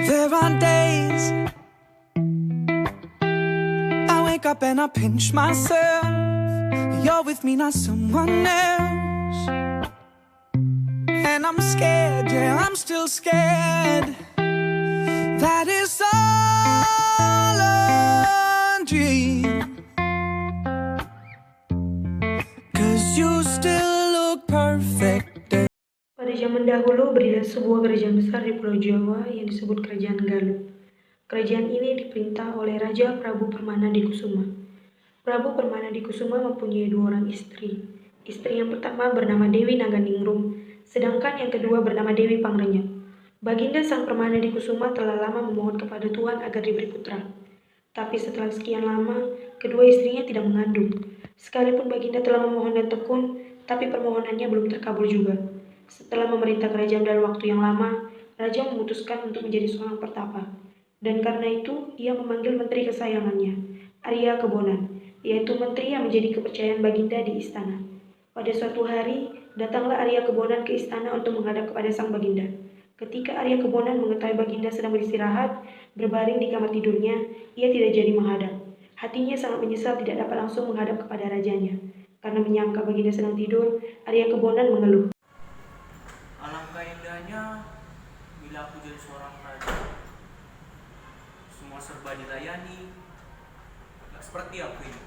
There are days I wake up and I pinch myself. You're with me, not someone else. And I'm scared, yeah, I'm still scared. That is all a dream. 'Cause you still look perfect. Pada zaman dahulu berdirilah sebuah kerajaan besar di Pulau Jawa yang disebut Kerajaan Galuh. Kerajaan ini diperintah oleh Raja Prabu Permana di Kusuma. Prabu Permana di Kusuma mempunyai 2 orang istri. Istri yang pertama bernama Dewi Naganingrum, sedangkan yang kedua bernama Dewi Pangrenyep. Baginda Sang Permana di Kusuma telah lama memohon kepada Tuhan agar diberi putra. Tapi setelah sekian lama, kedua istrinya tidak mengandung. Sekalipun Baginda telah memohon dan tekun, tapi permohonannya belum terkabul juga. Setelah memerintah kerajaan dalam waktu yang lama, Raja memutuskan untuk menjadi seorang pertapa. Dan karena itu, ia memanggil menteri kesayangannya, Arya Kebonan, yaitu menteri yang menjadi kepercayaan Baginda di istana. Pada suatu hari, datanglah Arya Kebonan ke istana untuk menghadap kepada sang Baginda. Ketika Arya Kebonan mengetahui Baginda sedang beristirahat, berbaring di kamar tidurnya, ia tidak jadi menghadap. Hatinya sangat menyesal tidak dapat langsung menghadap kepada rajanya. Karena menyangka Baginda sedang tidur, Arya Kebonan mengeluh. Alangkah indahnya bila aku jadi seorang raja. Semua serba dilayani, tak seperti aku ini.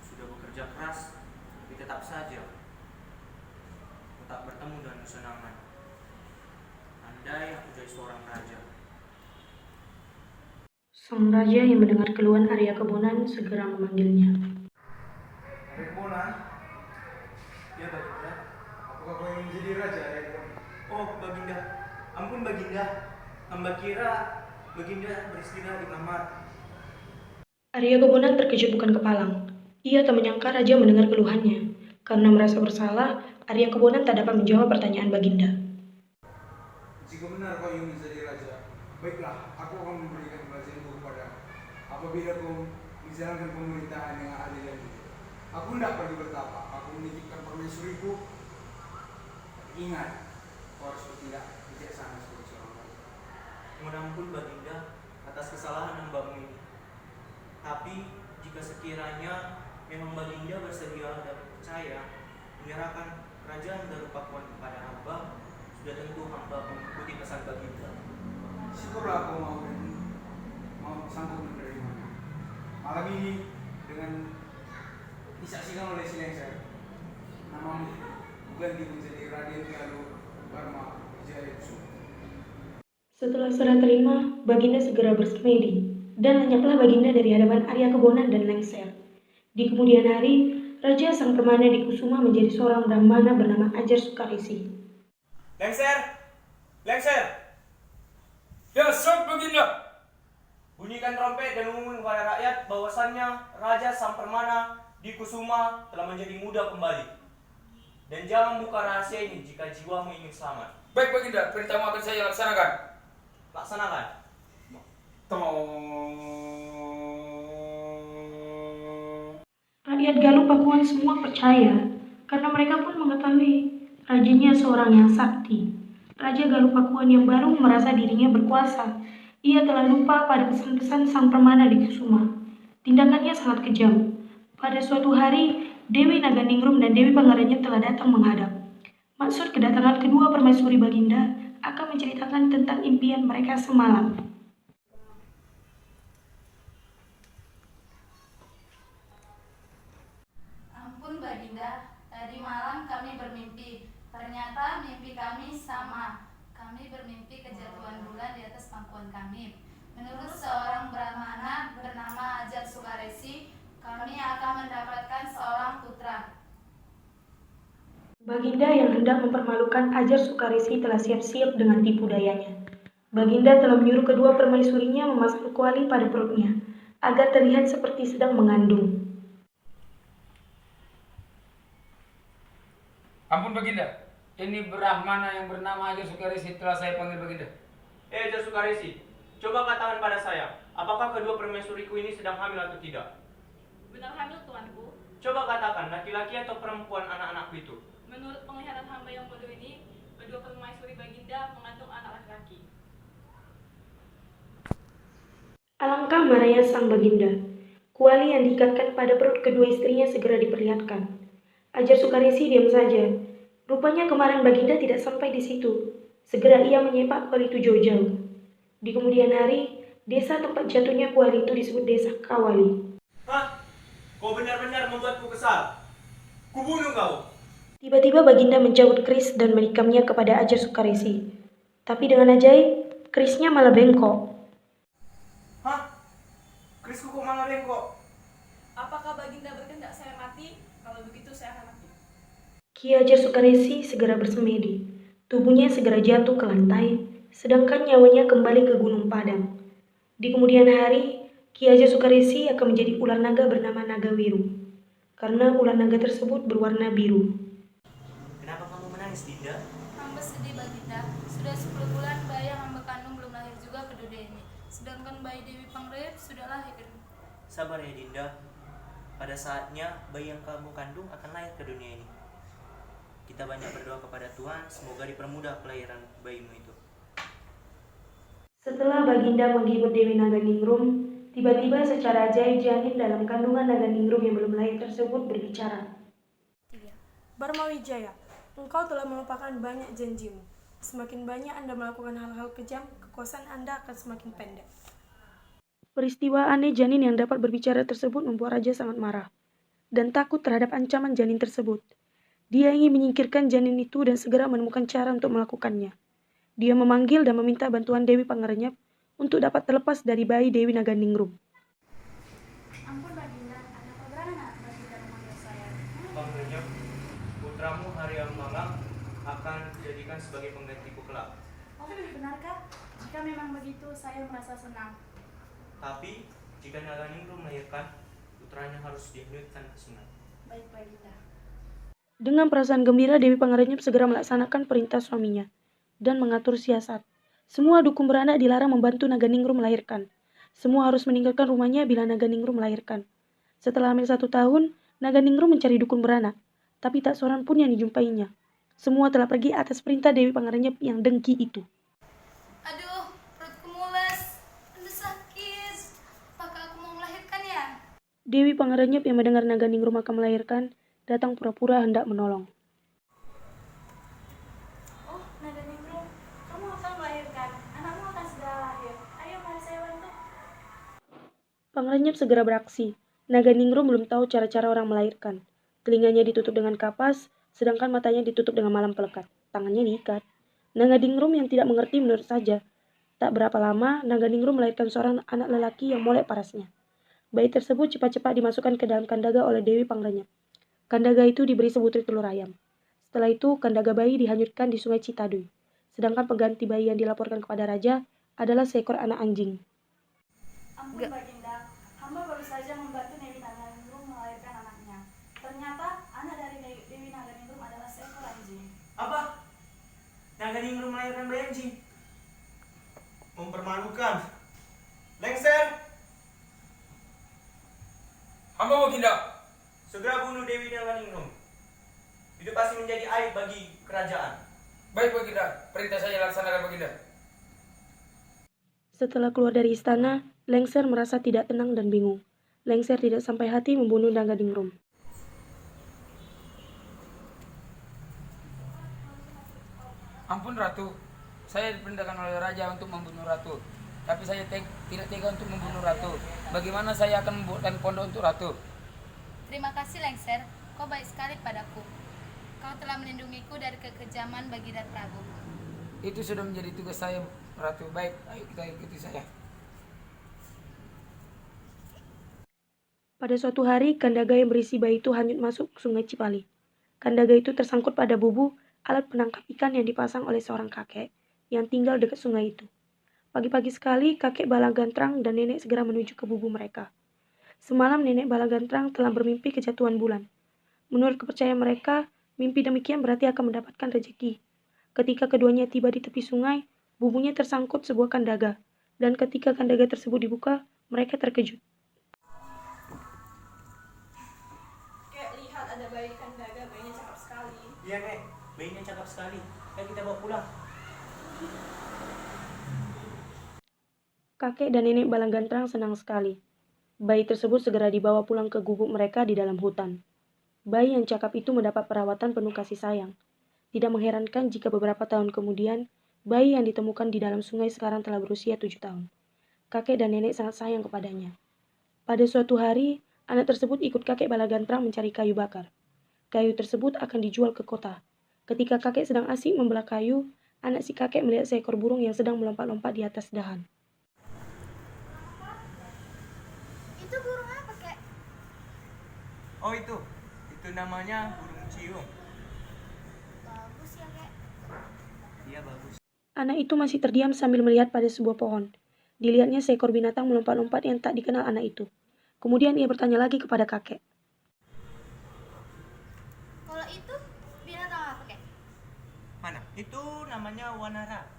Sudah bekerja keras, tapi tetap saja aku tak bertemu dengan kesenangan. Andai aku jadi seorang raja. Sang raja yang mendengar keluhan Arya Kebonan segera memanggilnya. Arya Kebonan? Ya Baginda. Apakah kau ingin menjadi raja, Arya Kebonan? Oh Baginda, ampun Baginda. Hamba kira Baginda beristirahat di kamar. Arya Kebonan terkejut bukan kepalang. Ia tak menyangka raja mendengar keluhannya. Karena merasa bersalah, Arya Kebonan tak dapat menjawab pertanyaan Baginda. Jika benar kau ingin menjadi raja, baiklah, aku akan memberikan kerajaan itu kepadamu. Apabila kau menjalankan pemerintahan yang adil dan jujur. Aku tidak pergi bertapa, aku menitipkan permaisuriku. Ingat, kau harus bertindak bijaksana sebagai seorang raja. Mohon ampun Baginda atas kesalahan hambamu ini. Tapi jika sekiranya memang Baginda bersedia dan percaya menyerahkan kerajaan Darupakuan kepada hamba, sudah tentu hamba mengikuti pesan Baginda. Syukurlah kau mau dan mau sanggup menerimanya. Malam ini dengan disaksikan oleh si Lengser, namamu berganti menjadi Raden Galuh Barma Wijaya Kusuma. Setelah serah terima, Baginda segera bersemedi, dan lenyaplah Baginda dari hadapan Arya Kebonan dan Lengser. Di kemudian hari, Raja Sang Permana di Kusuma menjadi seorang brahmana bernama Ajar Sukaresi. Lengser! Lengser! Ya, sok Baginda. Bunyikan trompet dan umumkan kepada rakyat bahwasannya Raja Sang Permana di Kusuma telah menjadi muda kembali. Dan jangan buka rahasia ini jika jiwamu ingin selamat. Baik Baginda, perintahmu akan saya laksanakan. Laksanakan. Rakyat Galuh Pakuan semua percaya, karena mereka pun mengetahui rajanya seorang yang sakti. Raja Galuh Pakuan yang baru merasa dirinya berkuasa. Ia telah lupa pada pesan-pesan Sang Permana di Kusuma. Tindakannya sangat kejam. Pada suatu hari, Dewi Naganingrum dan Dewi Pangrenyep telah datang menghadap. Maksud kedatangan kedua permaisuri Baginda akan menceritakan tentang impian mereka semalam. Ampun Baginda, tadi malam kami bermimpi. Ternyata mimpi kami sama. Kami bermimpi kejatuhan bulan di atas pangkuan kami. Menurut seorang brahmana bernama Ajar Sukaresi, kami akan mendapatkan seorang putra. Baginda yang hendak mempermalukan Ajar Sukaresi telah siap-siap dengan tipu dayanya. Baginda telah menyuruh kedua permaisurinya memasang kuali pada perutnya, agar terlihat seperti sedang mengandung. Ampun Baginda, ini brahmana yang bernama Ajar Sukaresi telah saya panggil Baginda. Ajar Sukaresi, coba katakan pada saya, apakah kedua permaisuriku ini sedang hamil atau tidak? Benar hamil, tuanku. Coba katakan, laki-laki atau perempuan anak-anakku itu? Menurut penglihatan hamba yang bodoh ini, kedua permaisuri Baginda mengandung anak laki-laki. marahnya sang baginda. Kuali yang diikatkan pada perut kedua istrinya segera diperlihatkan. Ajar Sukaresi diam saja. Rupanya kemarahan baginda tidak sampai di situ. Segera ia menyepak kuali itu jauh-jauh. Di kemudian hari, desa tempat jatuhnya kuali itu disebut desa Kawali. Hah? Kau benar-benar membuatku kesal. Kubunuh kau. Tiba-tiba baginda mencabut keris dan menikamnya kepada Ajar Sukaresi. Tapi dengan ajaib, kerisnya malah bengkok. Hah? Kerisku kok malah bengkok? Apakah Baginda berkehendak saya mati? Kalau begitu saya akan mati. Ki Ajar Sukaresi segera bersemedi. Tubuhnya segera jatuh ke lantai, sedangkan nyawanya kembali ke Gunung Padang. Di kemudian hari, Ki Ajar Sukaresi akan menjadi ular naga bernama Nagawiru. Karena ular naga tersebut berwarna biru. Kenapa kamu menangis, Dinda? Hamba sedih Baginda. Sudah 10 bulan bayi yang hamba kandung belum lahir juga ke dunia ini. Sedangkan bayi Dewi Pangrayap sudah lahir. Sabar ya, Dinda. Pada saatnya bayi yang kamu kandung akan lahir ke dunia ini. Kita banyak berdoa kepada Tuhan, semoga dipermudah kelahiran bayimu itu. Setelah baginda menghibur Dewi Naganingrum, tiba-tiba secara ajaib janin dalam kandungan Naganingrum yang belum lahir tersebut berbicara. Barmawijaya, engkau telah melupakan banyak janjimu. Semakin banyak Anda melakukan hal-hal kejam, kekuasaan Anda akan semakin pendek. Peristiwa aneh janin yang dapat berbicara tersebut membuat raja sangat marah dan takut terhadap ancaman janin tersebut. Dia ingin menyingkirkan janin itu dan segera menemukan cara untuk melakukannya. Dia memanggil dan meminta bantuan Dewi Pangerenyep untuk dapat terlepas dari bayi Dewi Naganingrum. Ampun Baginda, apa berana Baginda memanggil saya? Pangerenyep, putramu Haryam Malang akan dijadikan sebagai penggantiku kelak. Oh, benarkah? Jika memang begitu, saya merasa senang. Tapi jika Naganingrum melahirkan, putranya harus dihanyutkan ke sungai. Baik Baginda. Dengan perasaan gembira, Dewi Pangerenyep segera melaksanakan perintah suaminya dan mengatur siasat. Semua dukun beranak dilarang membantu Naganingrum melahirkan. Semua harus meninggalkan rumahnya bila Naganingrum melahirkan. Setelah hamil 1 tahun, Naganingrum mencari dukun beranak, tapi tak seorang pun yang dijumpainya. Semua telah pergi atas perintah Dewi Pangerenyep yang dengki itu. Aduh, perutku mules. Aduh sakit. Apakah aku mau melahirkan ya? Dewi Pangerenyep yang mendengar Naganingrum akan melahirkan, datang pura-pura hendak menolong. Oh, Naganingrum, kamu akan melahirkan. Anakmu akan segera lahir. Ayo, mari saya bantu. Pangerenyep segera beraksi. Naganingrum belum tahu cara-cara orang melahirkan. Telinganya ditutup dengan kapas, sedangkan matanya ditutup dengan malam pelekat. Tangannya diikat. Naganingrum yang tidak mengerti menurut saja. Tak berapa lama, Naganingrum melahirkan seorang anak lelaki yang molek parasnya. Bayi tersebut cepat-cepat dimasukkan ke dalam kandaga oleh Dewi Pangerenyep. Kandaga itu diberi sebutir telur ayam. Setelah itu, kandaga bayi dihanyutkan di sungai Citaduy. Sedangkan pengganti bayi yang dilaporkan kepada raja adalah seekor anak anjing. Ampun Baginda, hamba baru saja membantu Dewi Naganingrum melahirkan anaknya. Ternyata anak dari Dewi Naganingrum adalah seekor anjing. Apa? Naganingrum melahirkan bayi anjing? Mempermalukan. Lengser, Hamba Baginda. segera bunuh Dewi Naganingrum. Itu pasti menjadi aib bagi kerajaan. Baik Baginda, perintah saya laksanakan Baginda. Setelah keluar dari istana, Lengser merasa tidak tenang dan bingung. Lengser tidak sampai hati membunuh Naganingrum. Ampun Ratu, saya diperintahkan oleh Raja untuk membunuh Ratu. Tapi saya tidak tega untuk membunuh Ratu. Bagaimana saya akan membuatkan pondok untuk Ratu? Terima kasih Lengser, kau baik sekali padaku. Kau telah melindungiku dari kekejaman Baginda Prabu. Itu sudah menjadi tugas saya, Ratu. Baik, ayo kita ikuti saya. Pada suatu hari, kandaga yang berisi bayi itu hanyut masuk ke sungai Cipali. Kandaga itu tersangkut pada bubu, alat penangkap ikan yang dipasang oleh seorang kakek yang tinggal dekat sungai itu. Pagi-pagi sekali, kakek Balagantrang dan nenek segera menuju ke bubu mereka. Semalam nenek Balagantrang telah bermimpi kejatuhan bulan. Menurut kepercayaan mereka, mimpi demikian berarti akan mendapatkan rezeki. Ketika keduanya tiba di tepi sungai, bubunya tersangkut sebuah kandaga. Dan ketika kandaga tersebut dibuka, mereka terkejut. Kayak lihat ada bayi kandaga, bayinya cakep sekali. Iya, Nek. Bayinya cakep sekali. Ayo kita bawa pulang. Kakek dan nenek Balanggantrang senang sekali. Bayi tersebut segera dibawa pulang ke gubuk mereka di dalam hutan. Bayi yang cakap itu mendapat perawatan penuh kasih sayang. Tidak mengherankan jika beberapa tahun kemudian, bayi yang ditemukan di dalam sungai sekarang telah berusia 7 tahun. Kakek dan nenek sangat sayang kepadanya. Pada suatu hari, anak tersebut ikut kakek Balanggantrang mencari kayu bakar. Kayu tersebut akan dijual ke kota. Ketika kakek sedang asik membelah kayu, anak si kakek melihat seekor burung yang sedang melompat-lompat di atas dahan. Itu burung apa, Kek? Oh itu namanya burung ciung. Bagus ya, Kek. Iya bagus. Anak itu masih terdiam sambil melihat pada sebuah pohon. Dilihatnya seekor binatang melompat-lompat yang tak dikenal anak itu. Kemudian ia bertanya lagi kepada kakek. Kalau itu binatang apa, Kek? Mana? Itu namanya wanara.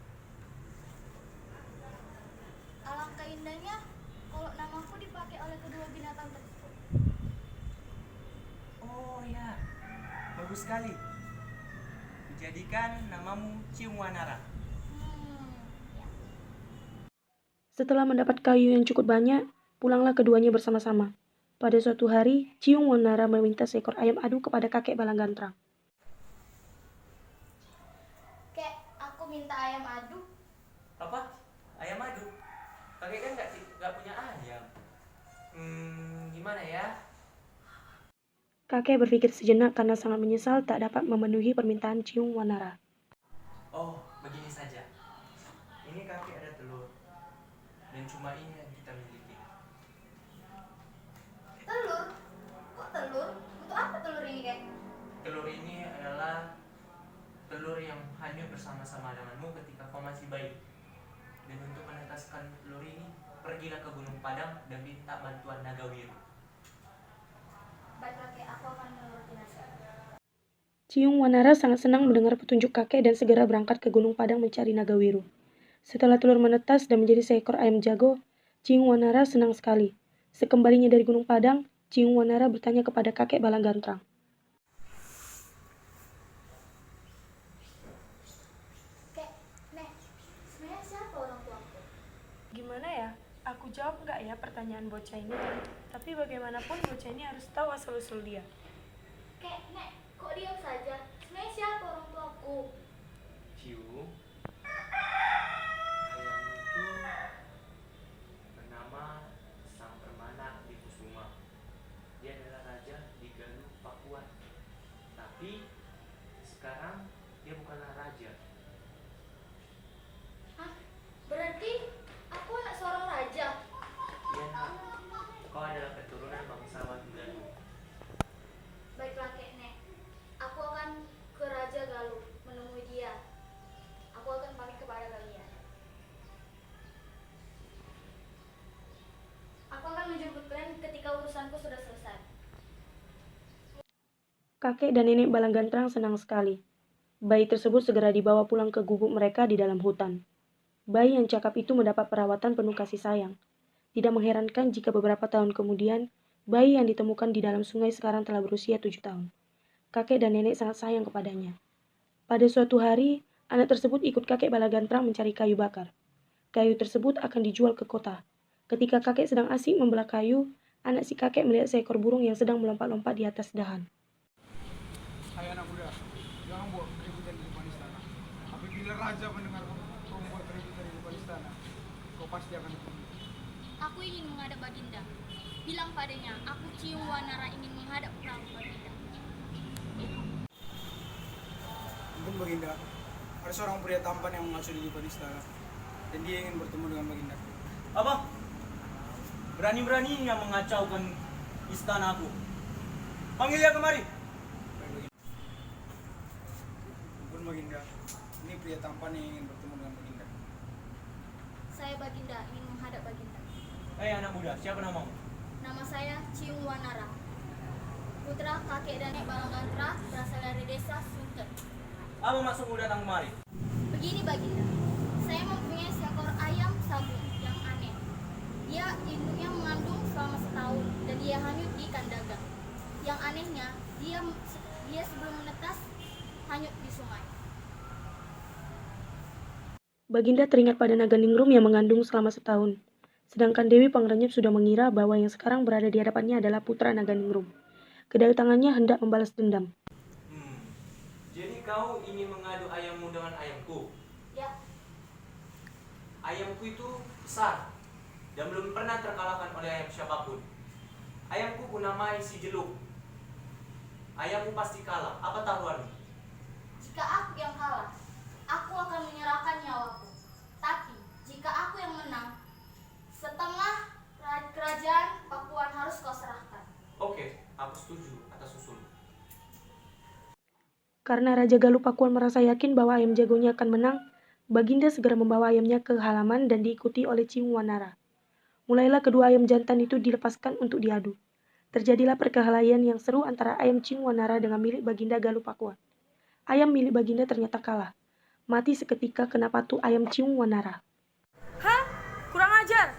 Alangkah indahnya kalau namaku dipakai oleh kedua binatang tersebut. Oh ya, bagus sekali. Jadikan namamu Ciung Wanara. Ya. Setelah mendapat kayu yang cukup banyak, pulanglah keduanya bersama-sama. Pada suatu hari, Ciung Wanara meminta seekor ayam adu kepada kakek Balanggantrang. Kek, aku minta ayam adu. Apa? Ayam adu? Kakek kan nggak punya ayam. Gimana ya? Kakek berpikir sejenak karena sangat menyesal tak dapat memenuhi permintaan Ciung Wanara. Oh, begini saja. Ini kakek ada telur. Dan cuma ini yang kita miliki. Telur? Kok telur? Untuk apa telur ini, Kek? Telur ini adalah telur yang hanyut bersama-sama denganmu ketika kau masih bayi. Dan untuk menetaskan telur ini, pergilah ke Gunung Padang dan minta bantuan naga biru. Baiklah, Kek, aku akan menuruti nasihat. Ciung Wanara sangat senang mendengar petunjuk kakek dan segera berangkat ke Gunung Padang mencari naga wiru. Setelah telur menetas dan menjadi seekor ayam jago, Ciung Wanara senang sekali. Sekembalinya dari Gunung Padang, Ciung Wanara bertanya kepada kakek Balanggantrang. Kek, Nek, sebenarnya siapa orang tuaku? Gimana ya? Aku jawab nggak ya pertanyaan bocah ini? Tapi bagaimanapun bocah ini harus tahu asal-usul dia. Kek, Nek, kok diam saja? Sebenarnya siapa orang tuaku? Ciung, ayam itu bernama Sang Permana di Kusuma. Dia adalah raja di Galuh, Papua. Tapi sekarang dia bukanlah raja. Hah? Berarti aku anak seorang raja? Dia nak, kau adalah keturunan bangsawan Galuh. Baiklah, Kek, Nek. Aku akan ke Raja Galuh menemui dia. Aku akan pamit kepada kalian. Aku akan menjemput kalian ketika urusanku sudah selesai. Kakek dan nenek Balanggantrang senang sekali. Bayi tersebut segera dibawa pulang ke gubuk mereka di dalam hutan. Bayi yang cakap itu mendapat perawatan penuh kasih sayang. Tidak mengherankan jika beberapa tahun kemudian, bayi yang ditemukan di dalam sungai sekarang telah berusia 7 tahun. Kakek dan nenek sangat sayang kepadanya. Pada suatu hari, anak tersebut ikut kakek Balanggantrang mencari kayu bakar. Kayu tersebut akan dijual ke kota. Ketika kakek sedang asik membelah kayu, anak si kakek melihat seekor burung yang sedang melompat-lompat di atas dahan. Hai anak muda, jangan buat keributan di depan istana. Apabila raja mendengar kau membuat keributan di depan istana, kau pasti akan dibunuh. Aku ingin menghadap Baginda. Bilang padanya, aku Ciung Wanara ingin menghadap Prabu Baginda. Ampun Baginda, ada seorang pria tampan yang mengasuh di depan istana, dan dia ingin bertemu dengan Baginda. Apa? Berani-beraninya mengacaukan istanaku. Panggil dia kemari. Ampun Baginda, ini pria tampan yang ingin bertemu dengan Baginda. Saya Baginda, ingin menghadap Baginda. Hei anak muda, siapa namamu? Nama saya Ciung Wanara. Putra kakek dan nenek Balanggantra berasal dari desa Sunter. Apa maksudmu datang kemari? Begini Baginda, saya mempunyai seekor ayam sabung yang aneh. Dia induknya mengandung selama setahun dan dia hanyut di kandang. Yang anehnya, dia sebelum menetas hanyut di sungai. Baginda teringat pada naga ningrum yang mengandung selama setahun. Sedangkan Dewi Pangrenyep sudah mengira bahwa yang sekarang berada di hadapannya adalah putra Naganingrum. Kedatangannya hendak membalas dendam. Jadi kau ingin mengadu ayammu dengan ayamku? Ya, Ayamku itu besar dan belum pernah terkalahkan oleh ayam siapapun. Ayamku kunamai si Jeluk. Ayammu pasti kalah. Apa taruhanmu? jika aku yang kalah, aku akan menyerahkan nyawaku. Tapi jika aku yang menang, setengah kerajaan Pakuan harus kau serahkan. Oke, aku setuju atas usul. Karena Raja Galuh Pakuan merasa yakin bahwa ayam jagonya akan menang, Baginda segera membawa ayamnya ke halaman dan diikuti oleh Ciung Wanara. Mulailah kedua ayam jantan itu dilepaskan untuk diadu. Terjadilah perkelahian yang seru antara ayam Ciung Wanara dengan milik Baginda Galuh Pakuan. Ayam milik Baginda ternyata kalah. Mati seketika kena patu ayam Ciung Wanara. Hah? Kurang ajar!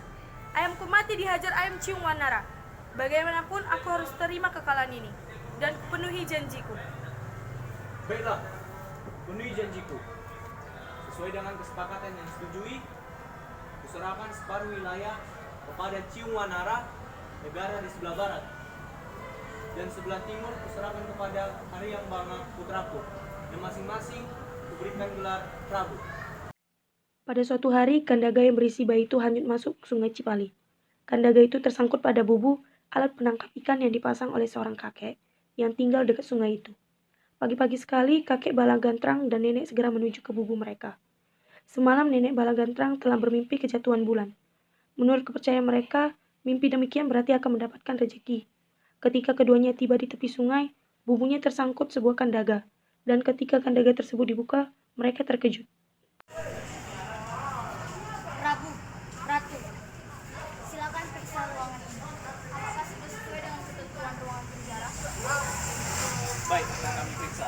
Ayamku mati dihajar ayam Ciung Wanara. Bagaimanapun aku harus terima kekalahan ini dan penuhi janjiku. Baiklah, penuhi janjiku. Sesuai dengan kesepakatan yang disetujui, kuserahkan separuh wilayah kepada Ciung Wanara, negara di sebelah barat. Dan sebelah timur kuserahkan kepada Haryang Banga putraku. Dan masing-masing kuberikan gelar Prabu. Pada suatu hari, kandaga yang berisi bayi itu hanyut masuk ke sungai Cipali. Kandaga itu tersangkut pada bubu, alat penangkap ikan yang dipasang oleh seorang kakek yang tinggal dekat sungai itu. Pagi-pagi sekali, kakek Balagantrang dan nenek segera menuju ke bubu mereka. Semalam nenek Balagantrang telah bermimpi kejatuhan bulan. Menurut kepercayaan mereka, mimpi demikian berarti akan mendapatkan rezeki. Ketika keduanya tiba di tepi sungai, bubunya tersangkut sebuah kandaga. Dan ketika kandaga tersebut dibuka, mereka terkejut. Prabu, Ratu, silakan periksa ruangan ini. Apakah sudah sesuai dengan ketentuan ruangan penjara? Baik, akan kami periksa.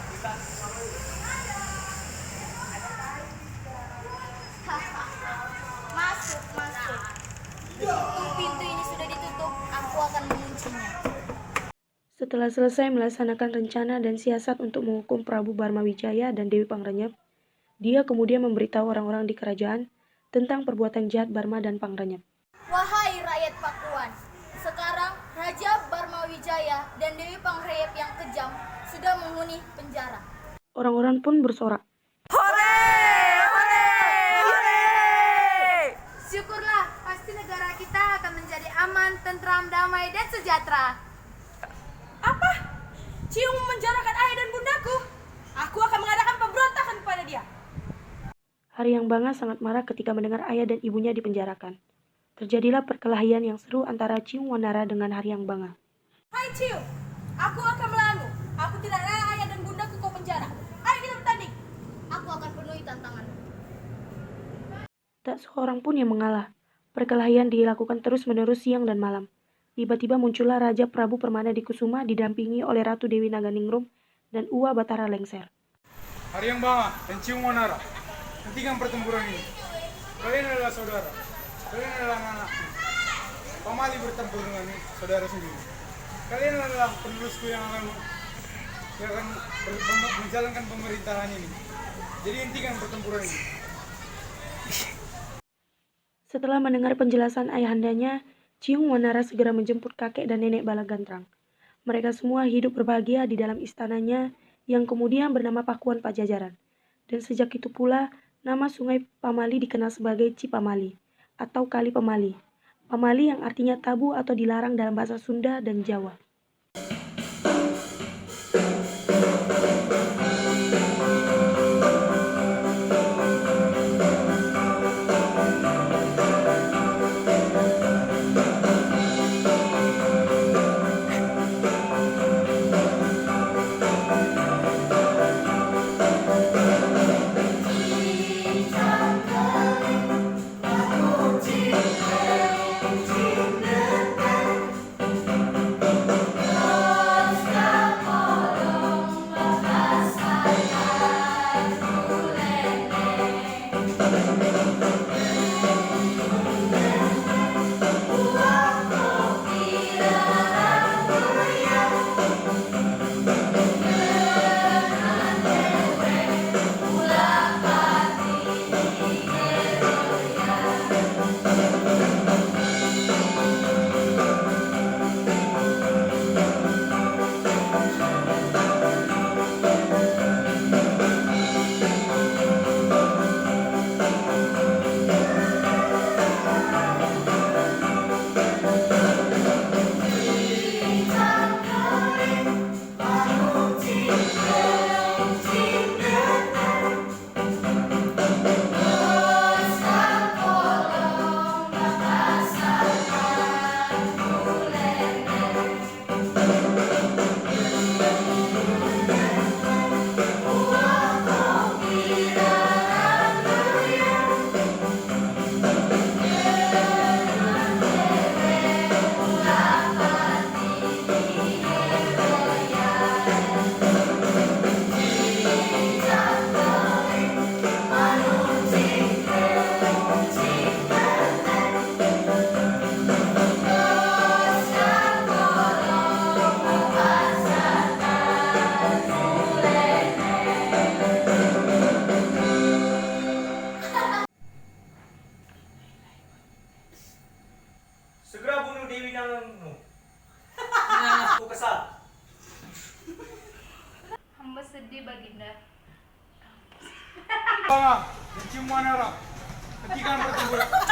Masuk. Mumpung pintu ini sudah ditutup, aku akan menguncinya. Setelah selesai melaksanakan rencana dan siasat untuk menghukum Prabu Barmawijaya dan Dewi Pangrenyep, dia kemudian memberitahu orang-orang di kerajaan tentang perbuatan jahat Barma dan Pangrenyep. Wahai rakyat Pakuan, sekarang Raja Barmawijaya dan Dewi Pangrenyep yang kejam sudah menghuni penjara. Orang-orang pun bersorak. Syukurlah, pasti negara kita akan menjadi aman, tentram, damai, dan sejahtera. Apa? Ciung menjarakan ayah dan bundaku? Aku akan mengadakan pemberontakan kepada dia. Haryang Banga sangat marah ketika mendengar ayah dan ibunya dipenjarakan. Terjadilah perkelahian yang seru antara Ciung Wanara dengan Haryang Banga. Hai Ciung, aku akan melawanmu. Aku tidak rela ayah dan bundaku kau penjara. Ayo kita bertanding. Aku akan penuhi tantanganmu. Tak seorang pun yang mengalah. Perkelahian dilakukan terus-menerus siang dan malam. Tiba-tiba muncullah Raja Prabu Permana Dikusuma didampingi oleh Ratu Dewi Naganingrum dan Uwa Batara Lengser. Haryang Banga dan Ciung Wanara, hentikan pertempuran ini. Kalian adalah saudara. Kalian adalah anak. Pamali bertempur dengan saudara sendiri. Kalian adalah penerusku yang akan menjalankan pemerintahan ini. Jadi hentikan pertempuran ini. Setelah mendengar penjelasan ayahandanya, Ciung Wanara segera menjemput kakek dan nenek Balagantrang. Mereka semua hidup berbahagia di dalam istananya yang kemudian bernama Pakuan Pajajaran. Dan sejak itu pula, nama sungai Pamali dikenal sebagai Cipamali atau Kali Pemali. Pamali yang artinya tabu atau dilarang dalam bahasa Sunda dan Jawa. Banga, mencium Wanara. Hentikan pertempuran.